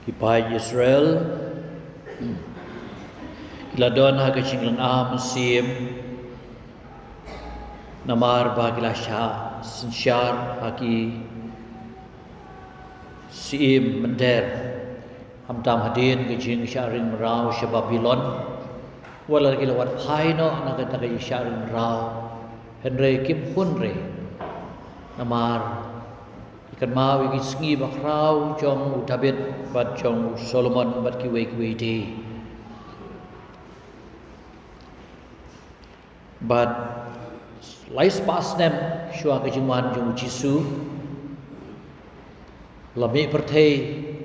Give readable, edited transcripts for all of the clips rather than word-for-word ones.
Kipai Israel Iladon ha kaching lang musim namar bagila sha sinsyar bagi sim mender hamtam hadin kaching syarin merau sya Babylon wala kilawat paino nakata kay syarin merau Henry Kim Hunre namar ikan mau iki sengi bakrau jong David bat jong Solomon bat kiwe di but lais pas nem shua ke jingwan jong Jisu lami pertei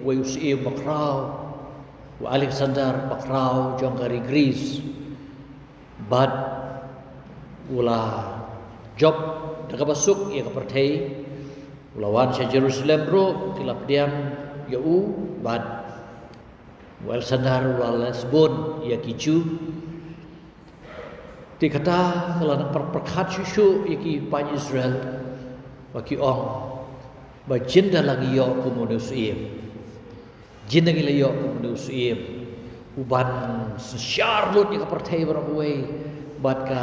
we usi bakrau wa Alexander bakrau jong kari Greece but ula job daga basuk ia ke pertei lawan sa Jerusalem bro kilap diam yau bad wal sandar wal lesbon ya kicu ti kata kalau nak perkat susu iki pan Israel bagi ong ba jinda lagi yo komunisiem jinda lagi yo komunisiem uban syarlut ya pertai berawai bad ka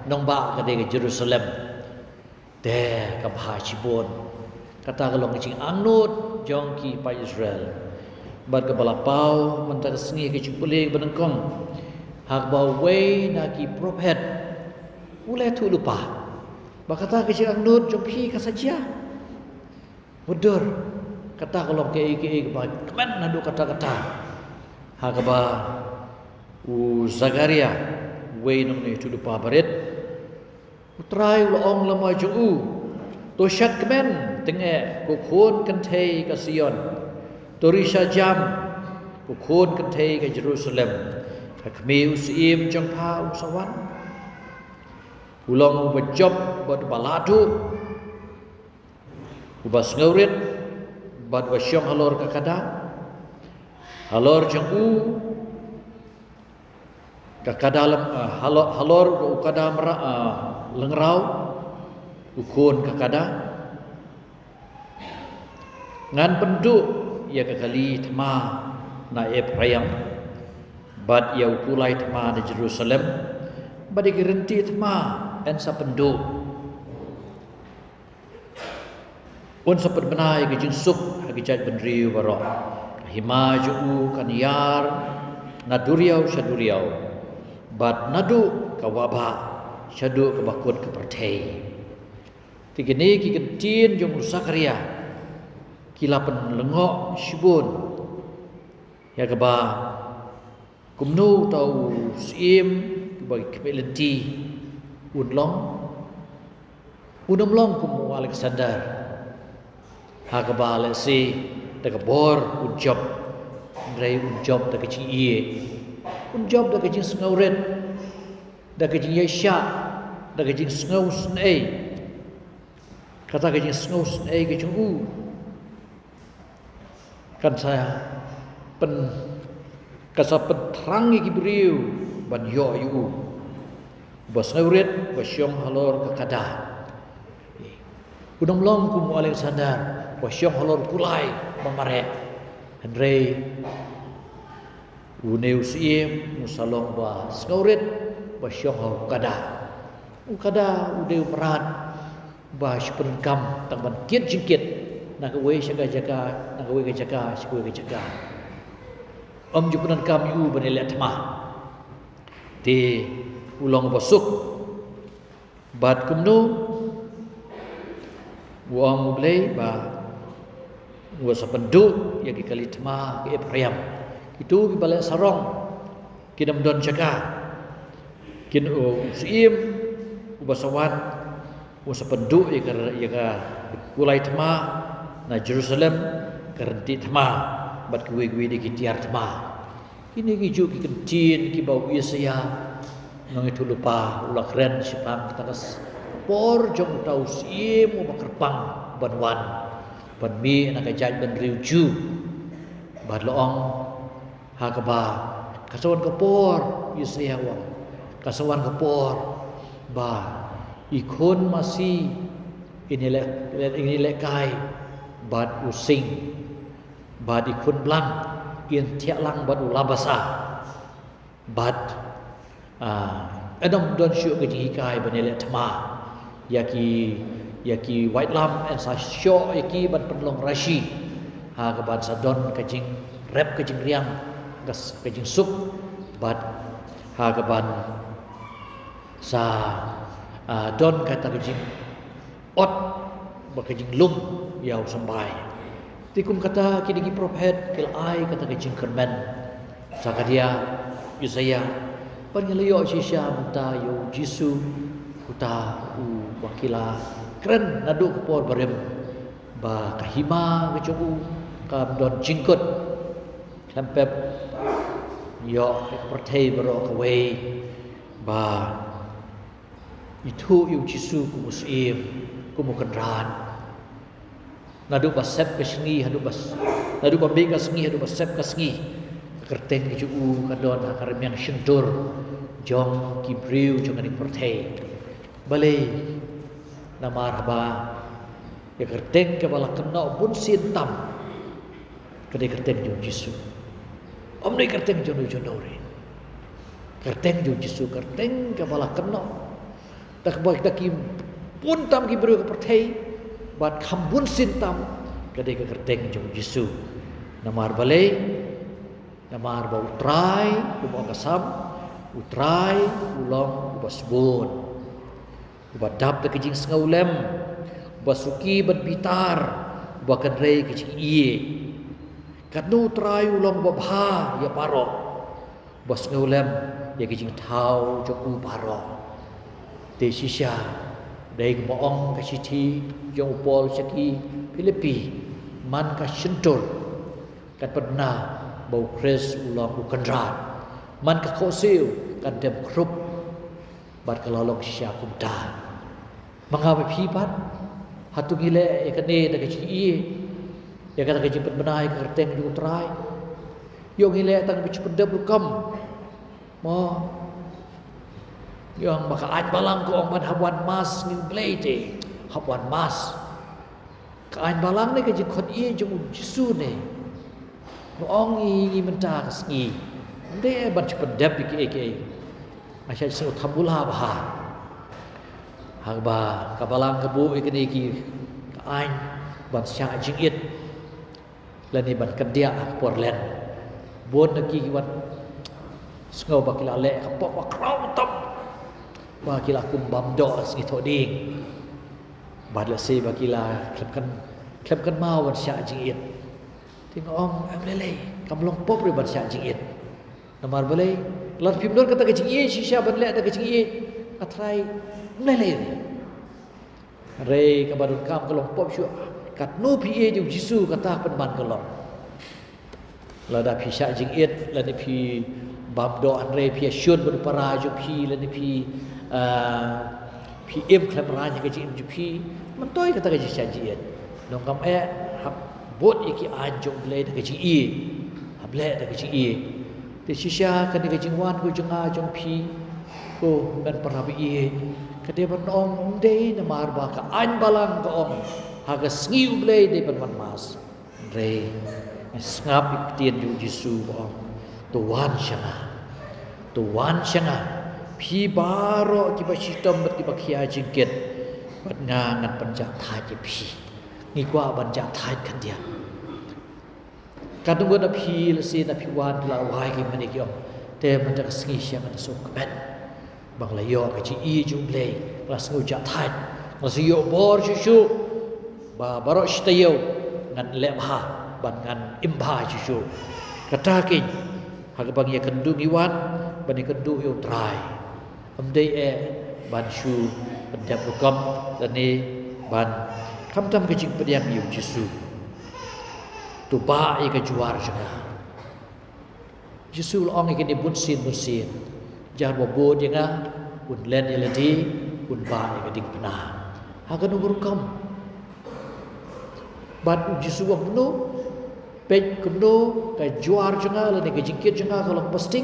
nongba ka de Jerusalem de ka bahacibon kata kalau ngicing anut jongki pa Israel bad ke balapau mentang sengi ke cupuling benengkong hak bawai naki prophet ulai tu lupa bakata ke anut jongki ka saja mudur kata kalau ke kemen nadu kata-kata hak ba Zakaria wei nong ni tu lupa baret utrai ulong lamaju to shat kemen tenge kukhun kentei ke Sion torisha jam kukhun kentei ke Jerusalem hakmi usim jong pa usawan ulong bejob bad baladu ubas ngaurit bad wasyong halor ka kada halor jong ka kadalam halor kada lengrau ukun kakada ngan penduk ya kekali tema na Ephraim bad ya ukulai tema di Jerusalem bad gerenti tema en sa penduk un sa benai ke jinsuk hagi jat benriu barok hima ju kaniar naduriau syaduriau bad nadu kawaba syadu kebakut kepertei tigini ki kentin jong Zakaria kilapan lengok shibun ya keba kumnu tau sim bagi kepelenti unlong kum Alexander ha keba lesi takabor unjob ndai unjob da kecing iye unjob da kecing ngauret da kecing yesha da kecing ngau snei kata ke snus ke jung kan saya pen kasa petrangi kibriu ban yo yu bas ngauret basyong halor ke kada udang long kum Alexander basyong halor kulai mamare Henry uneusim musalong ba ngauret basyong halor kada udeu merat bash penkam tang ban kiet jingkit nak we jaga nak we jaga om ju penkam yu benele tma ti ulong bosuk bat kumnu buang blei ba wa sapendu ya kali tma ke Ephraim itu ki balik sarong kidam don jaga kin usim ubasawan usa penduk ya kulai tema na Jerusalem kerenti tema bat kuwe di kitiar tema ini kiju ki kencin ki bau Yesaya nang itu lupa ulah keren sipang takas por jong tau sim makerpang banwan ban mi na kajaj ban riuju bat loong ha kaba kasawan kapor Yesaya wa kasawan kapor ba ikon masih ini lekai bad using bad ikun blang in tiak lang bad ulabasa bad adam don syu ke hikai banele thama yaki white lam and sa syo yaki ban penlong rashi ha ka ban sa don ka jing rep ka jing riang gas ka jing sup bad ha ka ban sa don kata ka jing ot ba ka jing lum yau sambai tikum kata kini prophet kil ai kata ka jing kermen sa ka dia Yesaya panyelayo sisya menta yo Jisu kuta wakila keren nadu kepor barem ba kahima kecubu kam don jingkut klampep yo pertai bero kawe ba itu yo Jisu ku muslim ku mukendran nadu basep kesengi nadu bambing kesengi nadu basep kesengi kerteng kecubu kadon akarim yang sentur jong kibriu jong ani pertai balai namar ba ya kerteng ke bala kena bun sintam kedai kerteng jong Jisu omni kerteng jong jonore kerteng jong Jisu kerteng ke bala kena tak baik tak pun tam kibriu ke pertai bat khambun sintam kedai ke kerteng jong Jisu namar balai namar ba utrai uba kasam utrai ulang uba sebun uba dap de kejing sengaulem uba suki ban bitar uba kanrei kejing iye katnu utrai ulang uba bha ya paro uba sengaulem ya kejing tau jong u paro te sisya dai moong ka siti jong upol saki Filipi man ka sentur kat pernah bau kres ulang ukandran man ka kosil kan dem krup bat kalalong sya kumta mangawe phibat hatu gile ekane da keci ie ya kata keci benai ka kerteng ju trai yo gile tang bic pendem rukam mo yang maka aj balang ko ong ban hawan mas ni blade hawan mas ka aj balang ni keci khot ie ju Jisu ne Ong i menta kasngi de ban cepedap iki masya sing thabula bah hagba kabalang kebu ikini ki ain ban sya jingit lani ban kedia porlen bon lagi wat sngau bakila le kapok bakrau tam bakila kumbam do sing thoding badla se bakila klepkan mau ban sya jingit tengok ong lele kamlong pop ri ban sya jingit namar balai lar pimdor kata kecing ye shisha ban le ada kecing ye atrai lele re kabadun kam kalong pop syu kat no pi ye ju Jisu kata pen ban kalong la da pi sya jingit la ni pi bam do an re pi syun ban para ju pi la ni pi em klamra nya kecing ju pi mentoi kata kecing sya jingit dong kam bot iki anjung ble de kecing i hable de kecing i te sisya kan de kecing wan ku jenga jong pi ko ban parabi i kade ban ong de na mar ba ka an balang ko ong haga sngiu ble de ban man mas re ngap tien ju Jisu ong tuan syanga pi baro ki ba sistem bet ki ba khia jingket bat ngan panjat tha ji pi ni kwa ban ja thai kan dia kadung na phi la si na phi wan la wai ki mani ki om te man ta sngi sya ka so kben bang la yo ka chi i ju ble la sngu ja thai la si yo bor chu chu ba baro shtayo ngan le bha ban ngan im bha chu chu kata ki ha ka bang ya kendung i wan ban ni kendung yo trai am dei ban shu ban ja program dan ni ban kam tam kecing pediam yu Jisu tu ba i ka juar janga Jisu ong i ni bunsin jar bo bo jenga un len eladi un ba i ka ding pena ha ka nu kam bat Jisu wa no pej kuno ka juar janga le ni ka jingkit janga kalau posting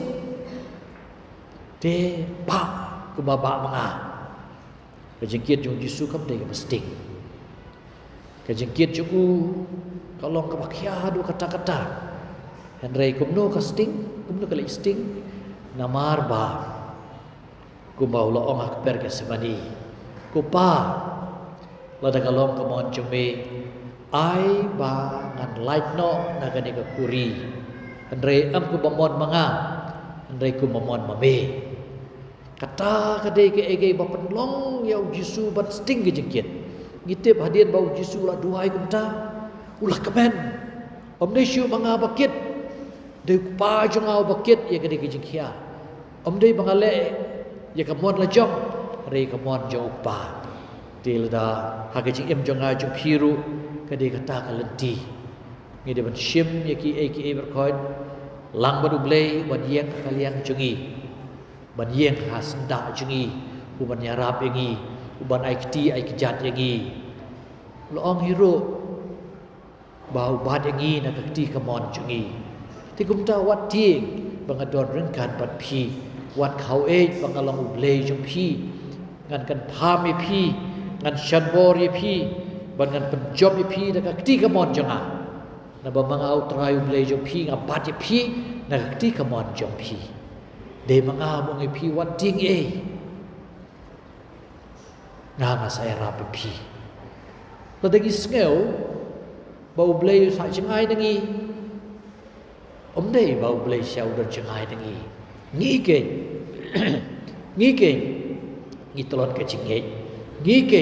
te ba ku ba manga ka jingkit jong Jisu kam de ka posting kejengkit cuku kalong kapakia do kata-kata Henry kumno kasting kumno kali sting namar ba kumbau lo ong akber ke semani kupa lada kalong kamon cumi ai ba ngan light no nagani ka kuri Henry am ku bamon manga Henry ku mamon mame kata kadai ke ege ba penlong yau jisu ban sting ke jengkit ngitip hadian bau jisu la duai kumta ulah kemen om dei syu manga bakit dei pa jong au bakit ya kadai ke jengkia om dei bangale ya kamon la jong re kamon jong pa tilda hagajing em jong a jong phiru kadai kata kalenti ngi de ban shim ya ki eke berkhoid lang badu blei ban yeng kaliang jungi ban yeng hasnda jungi uban yarap yengi uban aikti aikjat yengi loong hiro bau bad yengi na kakti kamon jungi ti kumta wat ting bangadon rengkan bat phi wat khau e bangalong ublei jung phi ngan kan pham e phi ngan shanbor e phi ban ngan penjob e phi na kakti kamon junga na ba mangau trai ublei jung phi ngabat e phi na kakti kamon jung phi de manga mong phi wat ting e nga saya rapi phi ladagi skeu bau blei sa chengai dangi omdei bau blei siau dan chengai dangi ngi ke ngi tolon ke chinge ngi ke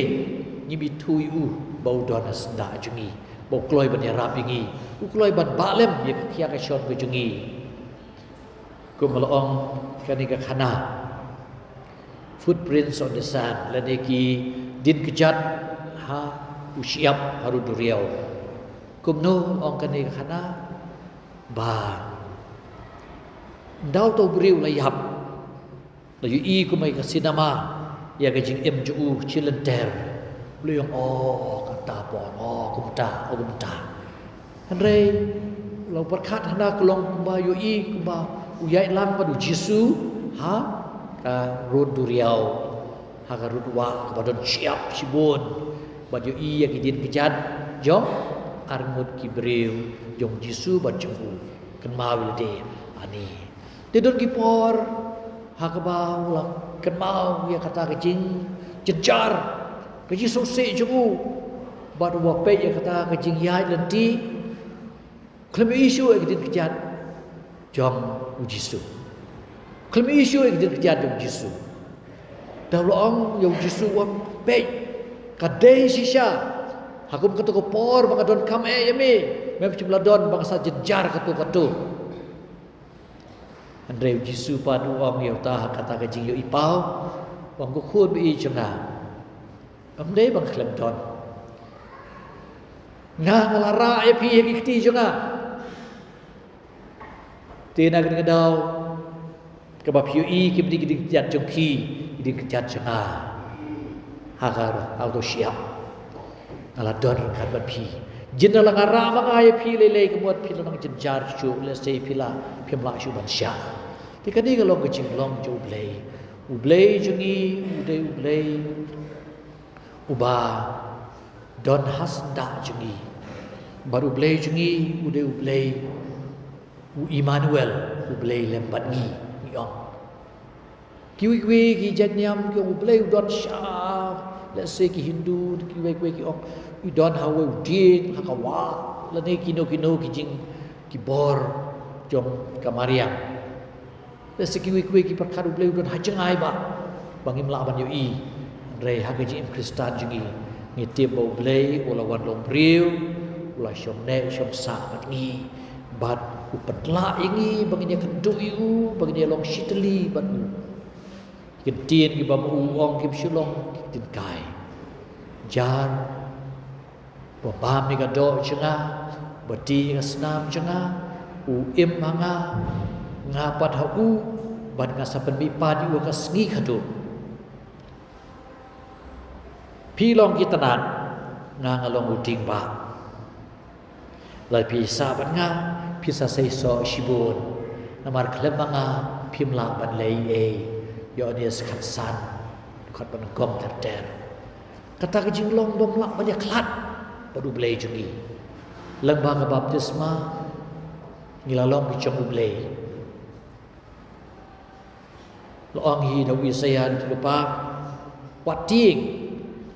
ngi bitui u bau don asda jungi bau kloi ban ya rapi ngi u kloi ban balem ye kia ka shon ke jungi ku malong kanika khana footprints on the sand ladeki din kejat ha usiap haru duriau kumno ong kanika khana ba dau to briu layap la yu i kumai ka sinama ya ka jing em ju chilenter luyong kata pon kumta andre lo berkat hana kulong kumba yu i kumba uyai lang padu jisu ha ka rod duriau ha ka rod wa ka badon siap sibun badu i yang idin kejat jong armut kibreu jong jisu bajungu kan mawil de ani tidon kipor ha ka bau la kan mau ya kata kejing jenjar keji sose jungu badu wa pe ya kata kejing yai lenti klem isu idin kejat jom ujisu klemi isu yang terjadi ujisu dah loong yang ujisu wang pej kadai sisa hakum katu kopor bang adon kam yame mem cibladon bangsa jenjar katu andre ujisu padu om yau ta kata kajing yo ipau wang ko khun bi janga amde bang klem don nga ngalara e pi ikti janga tina gini dau kebab yui kibdi gidi jat jongki gidi jat janga hagar auto siap ala don kan bat pi jinna la ngara manga ye pi lele kemot pi lang jenjar chu le sei pila pimla chu ban sya tikani ga long kecing long chu ublei jungi ublei uba don hasda jungi baru ublei jungi ublei u Emmanuel ublei lembat ni yong kiwi ki janyam ki ublei don sha let's say ki Hindu kiwi ki ong i don hawe udin hakawa la ne kino ki jing ki bor jong kamariang let's say kiwi ki perkar ublei don hajengai ba bangim la ban yo i re hakaji im kristan jingi ngitip ublei ola wan long priu ola shomne shom sa bat ngi bat upatla ingi baginya kendu iu baginya long shitli banu kitien ki bamu ong kim shulong tin kai jar babam ni gado chenga bati ngasnam chenga u im manga ngapat hau ban ngasapen mi padi u kasngi khadu pilong kitanan ngalong uting ba lai pisa ban nga pisa sei so shibun namar klemanga pimla ban lei yo ni skatsan khat ban gom ter kata ke jinglong bom lak banyak klat padu blei jungi lembaga baptisma ngilalong ki chong ublei loong hi da wi sayan lupa wating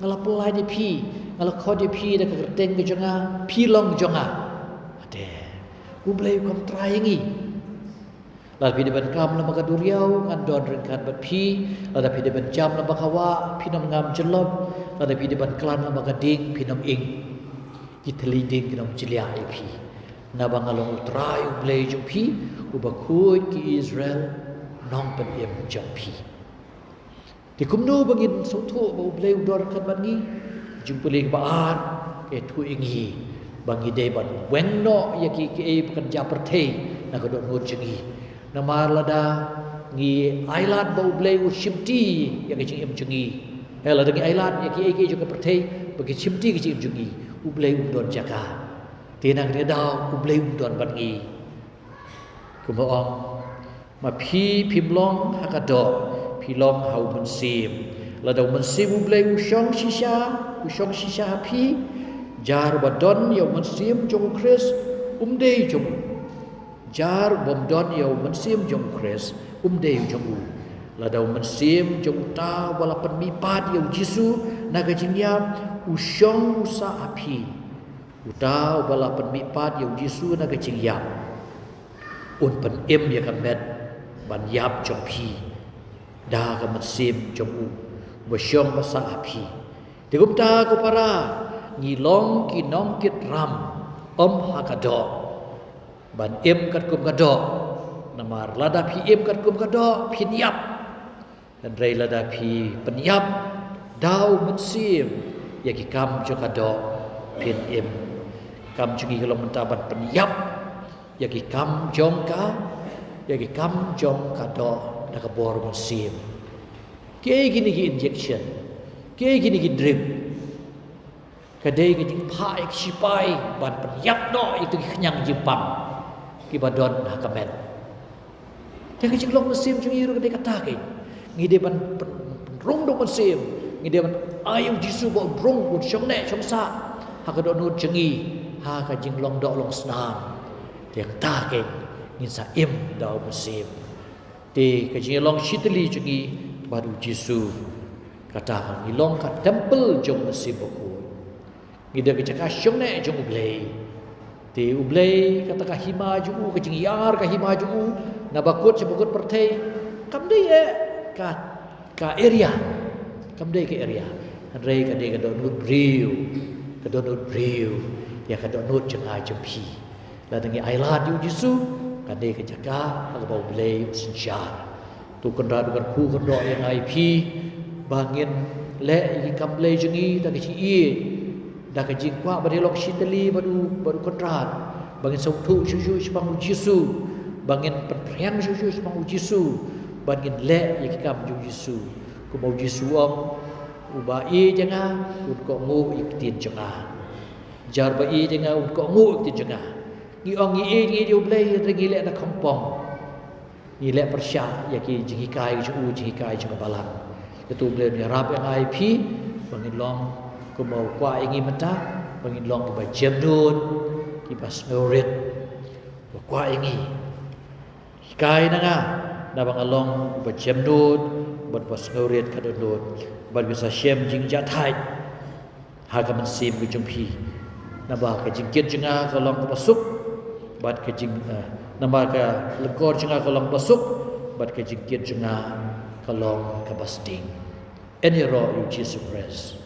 ngala pelai di pi ngala kho di pi da kerteng ke jonga pi long jonga ade ublei kom tryingi la pi de ban kam lembaga duriau ngan don rengkan bat pi la pi de ban jam lembaga wa pi nom ngam jelop la pi de ban klan lembaga ding pi nom ing kitli ding ki nom jilia ai pi na bangalong try ublei jong pi ubakut ki Israel nong pen em jong pi di kumnu bangin soto ba ublei udor kan bangi jung puling baan ke tu ingi bangi dei ban weng no yaki ke e kan ja perthe na ko don jengi na mar lada ngi ailat ba ublei u shimti yaki jing em jengi hela dengi ailat yaki e ke jung perthe bagi shimti ke jing jengi ublei udon jaka tinang dia dau ublei udon bangi kumaong ma phimlong hakado philong hau mensim la dau mensim ublei ushong shisha phi jar badon yo mensim jong kris umdei jong jar bomdon yo mensim jong kris umdei jong la dau mensim jong ta wala pen mipat yo jisu naga jingyam ushong usa api uta wala pen mipat yo jisu naga jingyam un pen em ya kamet ban yap jong phi da ka mensim jong u bersyong masa api digupta ko para ngilong ki nong kit ram hakado ban em kat kum kado namar lada phi em kat kum kado phin yap dan rei lada phi penyap dau mensim yaki kam jo kado phin em kam jungi kalau mentaban penyap yaki kam jongka yaki kam jong kado nak bor mensim ke gini ki injection ke gini ki drip kadai ki jing pai ki sipai ban penyap no itu ki kenyang jimpam ki badon hakamen dia ki jing long mensim jung iru kadai kata ki ngide ban rung do mensim ngide ban ayu jisu bo rung bo chong ne chong sa hakadon nu jengi ha ka jing long do long snam dia kata ki ngin sa im do mensim di kajing long shitli jungi baru Jisu kata ni long ka temple jong mesim boku ngida kecaka syong ne jong ublei di ublei kata ka hima ju kajing yar ka hima ju na bakut sebukut perthei kam dei ka area kam dei ke area rei ka dei ka do nut briu ya ka do nut jenga jempi la dengi ailat ju Jisu kadai kejaga agak ublei sinjar tu kendra dengan ku kendra yang IP bangin le iki kamblei jengi da ke ci da ke jingkwa bade lok shiteli baru kendra bangin sautu shu semang Jisu bangin perpriang shu semang Jisu bangin le iki kam ju Jisu ku mau Jisu ong ubai jenga un ko ngu iktin jenga jar bai jenga un ko ngu iktin jenga ni ong ni dia ublei rengi le na kampong ni le persya yaki jingi kai ju balang itu ublei ni rap yang IP bangin long ko mau kwa ingi mata bangin long ba jemdun ki pas ngorit kwa ingi kai nanga na bangalong ba jemdun ban pas ngorit kadon ban bisa syem jing jathai ha ka mensim ku jumpi na ba ka jingkit jenga kalong ko pasuk bat ke jing nama ka lekor jenga kolong basuk bat ke jingkit jenga kolong ka basting any ro you Jesus Christ